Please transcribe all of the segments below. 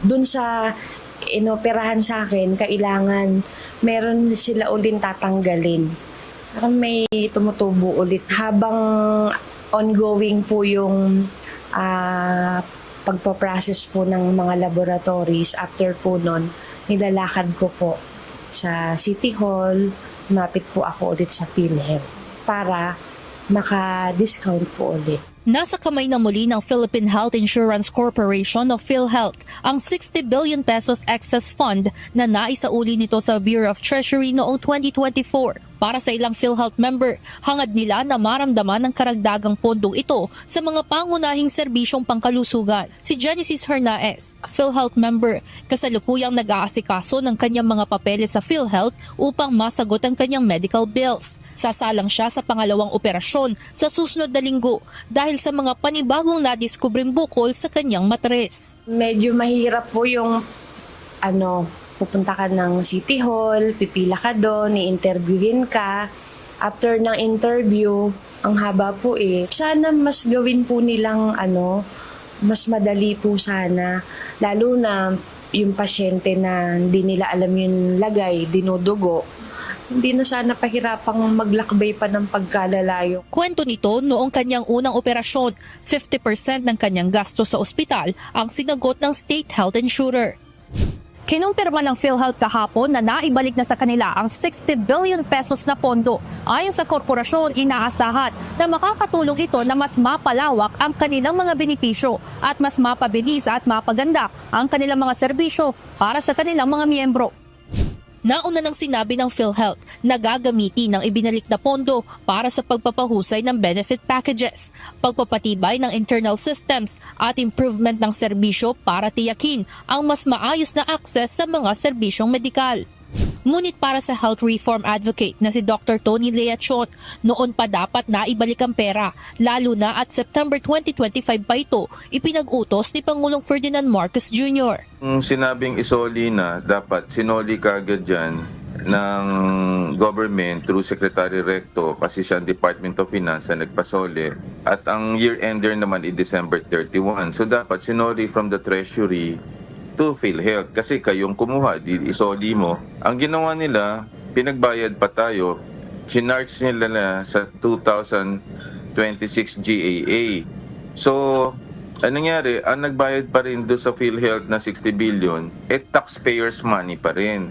dun sa inoperahan sa akin, kailangan meron sila ulit tatanggalin. Parang may tumutubo ulit. Habang ongoing po yung pagpaprocess po ng mga laboratories, after po nun, nilalakad ko po sa City Hall, mapit po ako ulit sa PhilHealth para maka-discount po ulit. Nasa kamay na muli ng Philippine Health Insurance Corporation o PhilHealth ang 60 billion pesos excess fund na naisauli nito sa Bureau of Treasury noong 2024. Para sa ilang PhilHealth member, hangad nila na maramdaman ang karagdagang pondong ito sa mga pangunahing serbisyong pangkalusugan. Si Genesis Hernaez, PhilHealth member, kasalukuyang nag-aasikaso ng kanyang mga papeles sa PhilHealth upang masagot ang kanyang medical bills. Sasalang siya sa pangalawang operasyon sa susunod na linggo dahil sa mga panibagong nadiskubring bukol sa kanyang matres. Medyo mahirap po yung pupunta ka ng City Hall, pipila ka doon, i-interviewin ka. After ng interview, ang haba po Sana mas gawin po nilang mas madali po sana. Lalo na yung pasyente na hindi nila alam yung lagay, dinudugo. Hindi na sana pahirapang maglakbay pa ng pagkalalayo. Kwento nito, noong kanyang unang operasyon, 50% ng kanyang gasto sa ospital ang sinagot ng state health insurer. Kinumpirma ng PhilHealth kahapon na naibalik na sa kanila ang 60 billion pesos na pondo. Ayon sa korporasyon, inaasahan na makakatulong ito na mas mapalawak ang kanilang mga benepisyo at mas mapabilis at mapaganda ang kanilang mga serbisyo para sa kanilang mga miyembro. Nauna nang sinabi ng PhilHealth na gagamitin ang ibinalik na pondo para sa pagpapahusay ng benefit packages, pagpapatibay ng internal systems at improvement ng serbisyo para tiyakin ang mas maayos na access sa mga serbisyong medikal. Ngunit para sa health reform advocate na si Dr. Tony Leachon, noon pa dapat naibalik ang pera, lalo na at September 2025 pa ito ipinag-utos ni Pangulong Ferdinand Marcos Jr. Kung sinabing isoli na, dapat sinoli kagad dyan ng government through Secretary Recto kasi siya ang Department of Finance na nagpasoli at ang year-ender naman i December 31. So dapat sinoli from the Treasury to PhilHealth kasi kayong kumuha, isoli mo. Ang ginawa nila, pinagbayad pa tayo, chinarge nila na sa 2026 GAA. So, anong nangyari? Ang nagbayad pa rin doon sa PhilHealth na 60 billion, taxpayers money pa rin.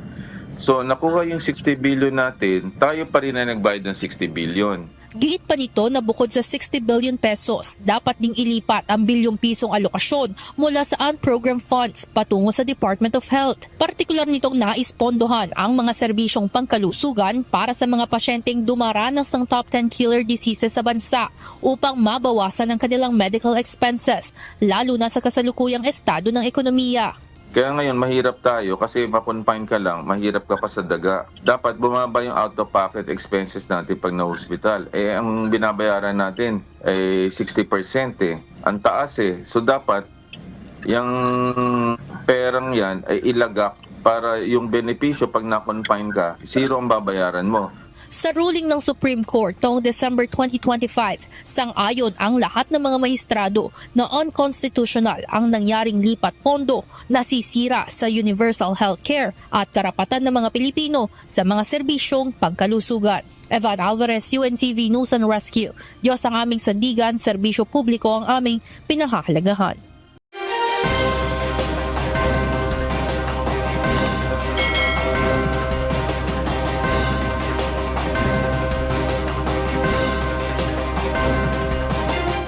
So, nakuha yung 60 billion natin, tayo pa rin na nagbayad ng 60 billion. Giit pa nito na bukod sa 60 billion pesos, dapat ding ilipat ang bilyong pisong alokasyon mula sa unprogrammed funds patungo sa Department of Health. Partikular nitong naispondohan ang mga serbisyong pangkalusugan para sa mga pasyenteng dumaranas ng top 10 killer diseases sa bansa upang mabawasan ang kanilang medical expenses, lalo na sa kasalukuyang estado ng ekonomiya. Kaya ngayon mahirap tayo kasi makonfine ka lang, mahirap ka pa sa daga. Dapat bumaba yung out-of-pocket expenses natin pag na-hospital. Ang binabayaran natin ay 60%. Ang taas So dapat yung perang yan ay ilagak para yung benepisyo pag na-confine ka, zero ang babayaran mo. Sa ruling ng Supreme Court noong December 2025, sang-ayon ang lahat ng mga maestrado na unconstitutional ang nangyaring lipat pondo na sisira sa universal healthcare at karapatan ng mga Pilipino sa mga serbisyong pangkalusugan. Evan Alvarez, UNTV News and Rescue. Diyos ang aming sandigan, serbisyo publiko ang aming pinahahalagahan.